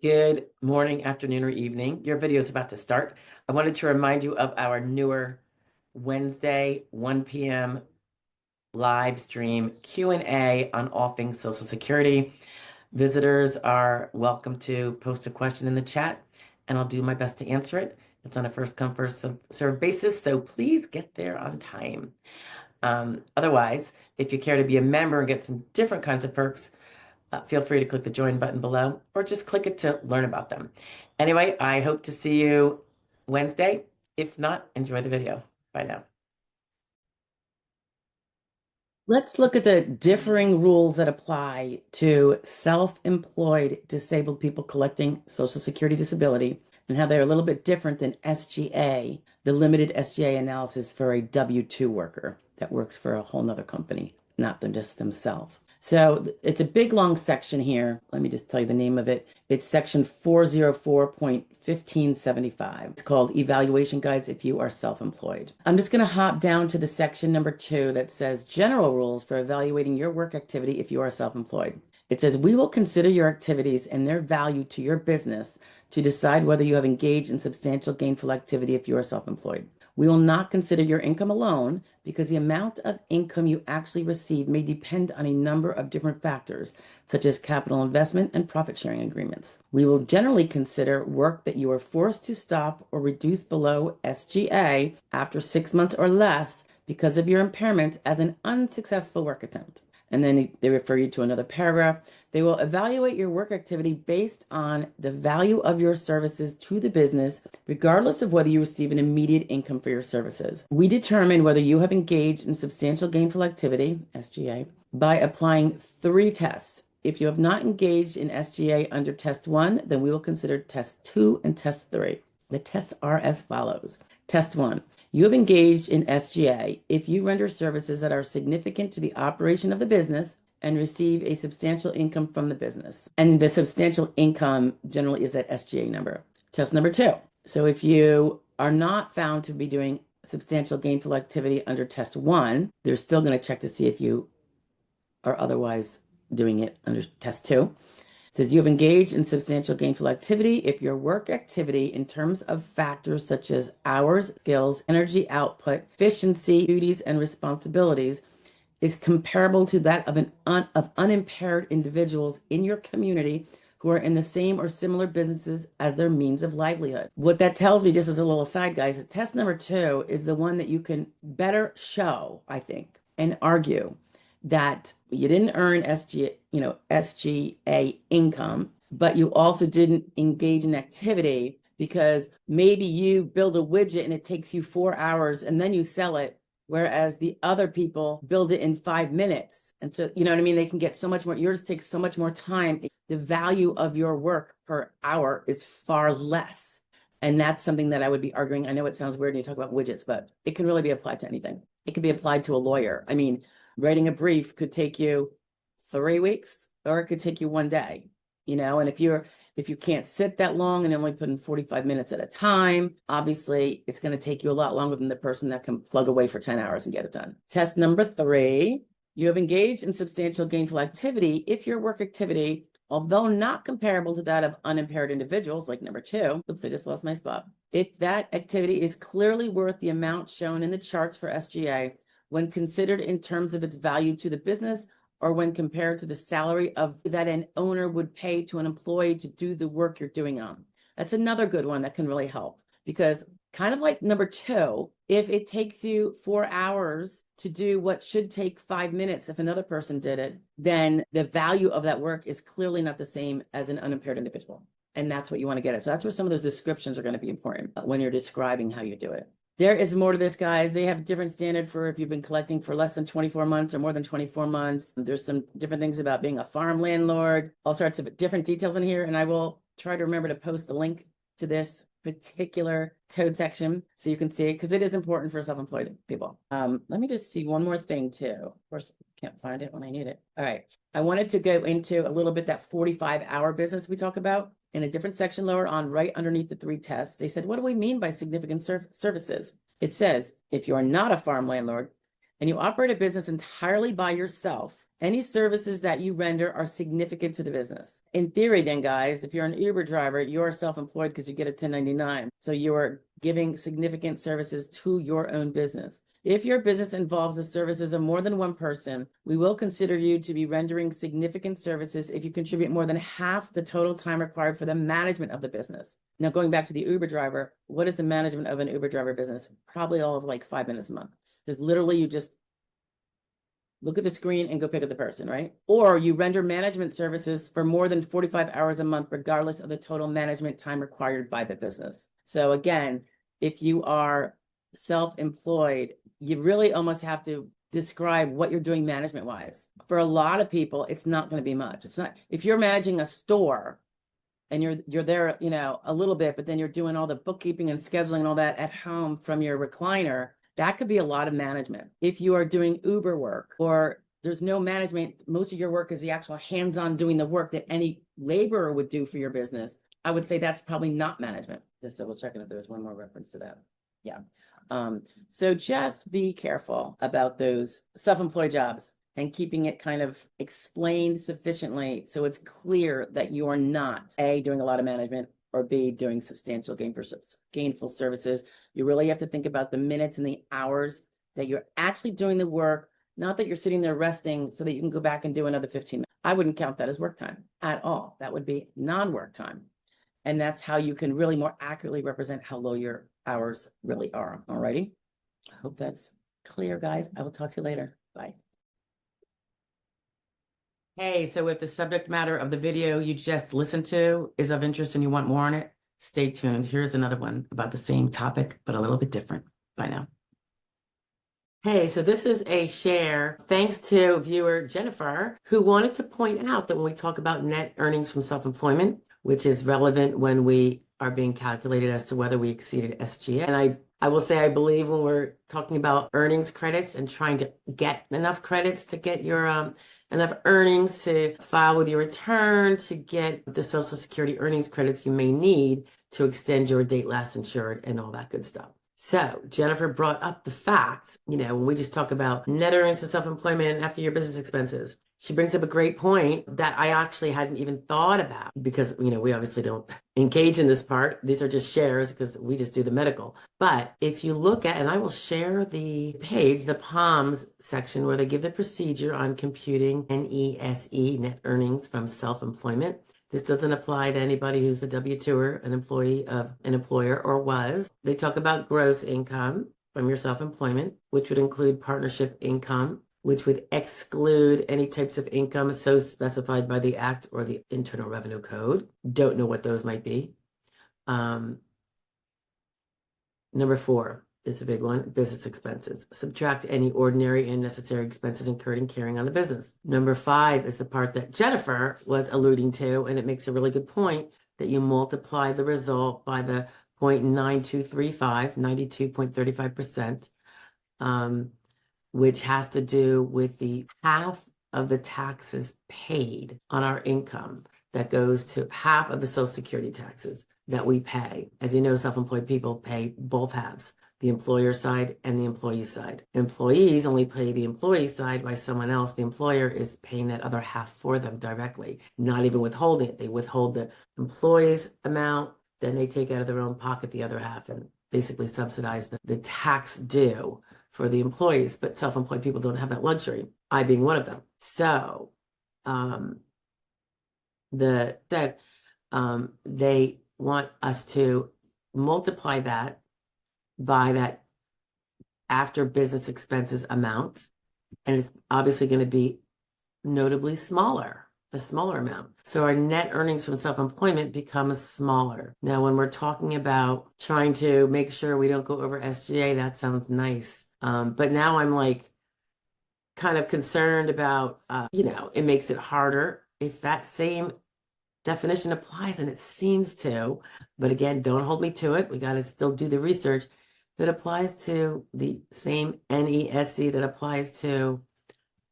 Good morning, afternoon, or evening. Your video is about to start. I wanted to remind you of our newer Wednesday, 1 p.m. live stream Q&A on all things Social Security. Visitors are welcome to post a question in the chat, and I'll do my best to answer it. It's on a first come, first serve basis, so please get there on time. Otherwise, if you care to be a member and get some different kinds of perks, feel free to click the join button below or just click it to learn about them. Anyway, I hope to see you Wednesday. If not, enjoy the video. Bye now. Let's look at the differing rules that apply to self-employed disabled people collecting Social Security disability and how they're a little bit different than SGA, the limited SGA analysis for a W-2 worker that works for a whole nother company, not them just themselves. So it's a big long section here. Let me just tell you the name of it. It's section 404.1575. It's called Evaluation Guides if you are self-employed. I'm just going to hop down to the section number 2 that says General Rules for Evaluating Your Work Activity if you are self-employed. It says, we will consider your activities and their value to your business to decide whether you have engaged in substantial gainful activity if you are self-employed. We will not consider your income alone because the amount of income you actually receive may depend on a number of different factors, such as capital investment and profit sharing agreements. We will generally consider work that you are forced to stop or reduce below SGA after 6 months or less because of your impairment as an unsuccessful work attempt. And then they refer you to another paragraph. They will evaluate your work activity based on the value of your services to the business, regardless of whether you receive an immediate income for your services. We determine whether you have engaged in substantial gainful activity, SGA, by applying 3 tests. If you have not engaged in SGA under test 1, then we will consider test 2 and test 3. The tests are as follows. Test 1. You have engaged in SGA if you render services that are significant to the operation of the business and receive a substantial income from the business. And the substantial income generally is that SGA number. Test number 2. So if you are not found to be doing substantial gainful activity under test 1, they're still going to check to see if you are otherwise doing it under test 2. It says you have engaged in substantial gainful activity if your work activity in terms of factors such as hours, skills, energy output, efficiency, duties, and responsibilities is comparable to that of unimpaired individuals in your community who are in the same or similar businesses as their means of livelihood. What that tells me, just as a little aside, guys, is test number 2 is the one that you can better show, I think, and argue that you didn't earn SGA income, but you also didn't engage in activity because maybe you build a widget and it takes you 4 hours and then you sell it, whereas the other people build it in 5 minutes. And so, you know what I mean? They can get so much more, yours takes so much more time. The value of your work per hour is far less. And that's something that I would be arguing. I know it sounds weird when you talk about widgets, but it can really be applied to anything. It can be applied to a lawyer. I mean, writing a brief could take you 3 weeks or it could take you 1 day, and if you can't sit that long and only put in 45 minutes at a time, obviously it's going to take you a lot longer than the person that can plug away for 10 hours and get it done. Test number 3, you have engaged in substantial gainful activity if your work activity, although not comparable to that of unimpaired individuals, like number 2, oops, I just lost my spot. If that activity is clearly worth the amount shown in the charts for SGA, when considered in terms of its value to the business or when compared to the salary of that an owner would pay to an employee to do the work you're doing on. That's another good one that can really help, because kind of like number 2, if it takes you 4 hours to do what should take 5 minutes if another person did it, then the value of that work is clearly not the same as an unimpaired individual. And that's what you want to get at. So that's where some of those descriptions are going to be important when you're describing how you do it. There is more to this, guys. They have a different standard for if you've been collecting for less than 24 months or more than 24 months. There's some different things about being a farm landlord, all sorts of different details in here. And I will try to remember to post the link to this particular code section so you can see it, because it is important for self-employed people. Let me just see one more thing too. Of course, I can't find it when I need it. All right. I wanted to go into a little bit that 45-hour business we talk about. In a different section lower on, right underneath the 3 tests, they said, what do we mean by significant services? It says, if you are not a farm landlord and you operate a business entirely by yourself, Any services that you render are significant to the business. In theory, then, guys, if you're an Uber driver, you're self-employed because you get a 1099. So you are giving significant services to your own business. If your business involves the services of more than one person, we will consider you to be rendering significant services if you contribute more than half the total time required for the management of the business. Now, going back to the Uber driver, what is the management of an Uber driver business? Probably all of like 5 minutes a month. Because literally you just look at the screen and go pick up the person, right? Or you render management services for more than 45 hours a month, regardless of the total management time required by the business. So again, if you are self-employed, you really almost have to describe what you're doing management wise. For a lot of people, it's not going to be much. It's not, if you're managing a store and you're there, you know, a little bit, but then you're doing all the bookkeeping and scheduling and all that at home from your recliner, that could be a lot of management. If you are doing Uber work or there's no management, most of your work is the actual hands-on doing the work that any laborer would do for your business, I would say that's probably not management. Just double checking if there's one more reference to that. Yeah. So just be careful about those self-employed jobs and keeping it kind of explained sufficiently so it's clear that you are not A, doing a lot of management, or B, doing substantial gainful services. You really have to think about the minutes and the hours that you're actually doing the work, not that you're sitting there resting so that you can go back and do another 15 minutes. I wouldn't count that as work time at all. That would be non-work time. And that's how you can really more accurately represent how low your hours really are. All righty. I hope that's clear, guys. I will talk to you later. Bye. Hey, so if the subject matter of the video you just listened to is of interest and you want more on it, stay tuned. Here's another one about the same topic, but a little bit different. Bye now. Hey, so this is a share thanks to viewer Jennifer, who wanted to point out that when we talk about net earnings from self-employment, which is relevant when we are being calculated as to whether we exceeded SGA. And I will say, I believe when we're talking about earnings credits and trying to get enough credits to get your enough earnings to file with your return to get the Social Security earnings credits you may need to extend your date last insured and all that good stuff. So Jennifer brought up the fact, you know, when we just talk about net earnings and self-employment after your business expenses, she brings up a great point that I actually hadn't even thought about because, you know, we obviously don't engage in this part. These are just shares because we just do the medical. But if you look at, and I will share the page, the POMS section where they give the procedure on computing NESE, net earnings from self-employment. This doesn't apply to anybody who's a W-2er, an employee of an employer or was. They talk about gross income from your self-employment, which would include partnership income, which would exclude any types of income so specified by the Act or the Internal Revenue Code. Don't know what those might be. Number 4 is a big one, business expenses. Subtract any ordinary and necessary expenses incurred in carrying on the business. Number 5 is the part that Jennifer was alluding to, and it makes a really good point that you multiply the result by the 0.9235, 92.35%. Which has to do with the half of the taxes paid on our income that goes to half of the Social Security taxes that we pay. As you know, self-employed people pay both halves, the employer side and the employee side. Employees only pay the employee side by someone else. The employer is paying that other half for them directly, not even withholding it. They withhold the employee's amount, then they take out of their own pocket the other half and basically subsidize the tax due for the employees, but self-employed people don't have that luxury, I being one of them. So they want us to multiply that by that after business expenses amount, and it's obviously going to be notably smaller, a smaller amount. So our net earnings from self-employment becomes smaller. Now, when we're talking about trying to make sure we don't go over SGA, that sounds nice. But now I'm like kind of concerned about, you know, it makes it harder if that same definition applies, and it seems to, but again, don't hold me to it. We got to still do the research. If it applies to the same NESC that applies to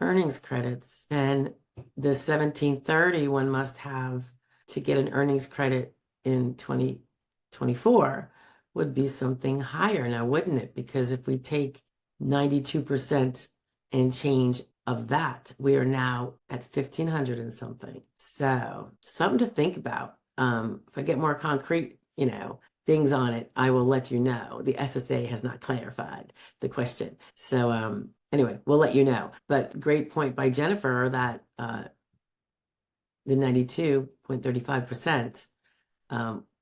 earnings credits, then the 1730 one must have to get an earnings credit in 2024 would be something higher now, wouldn't it? Because if we take 92% and change of that, we are now at 1,500 and something. So something to think about. If I get more concrete, things on it, I will let you know. The SSA has not clarified the question. So anyway, we'll let you know. But great point by Jennifer that the 92.35%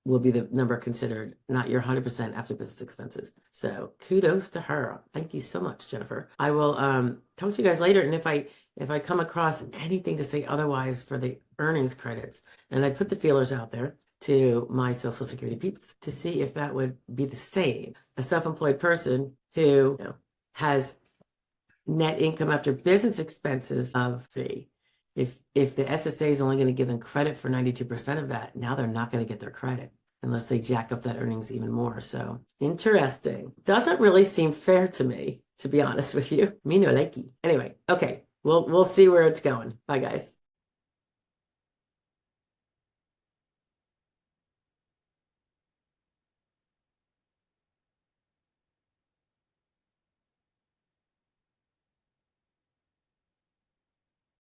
will be the number considered, not your 100% after business expenses. So kudos to her. Thank you so much, Jennifer. I will talk to you guys later. And if I come across anything to say otherwise for the earnings credits, and I put the feelers out there to my Social Security peeps to see if that would be the same. A self-employed person who has net income after business expenses of if the SSA is only going to give them credit for 92% of that, now they're not going to get their credit unless they jack up that earnings even more. So interesting. Doesn't really seem fair to me, to be honest with you. Me no likey. Anyway, okay. We'll see where it's going. Bye, guys.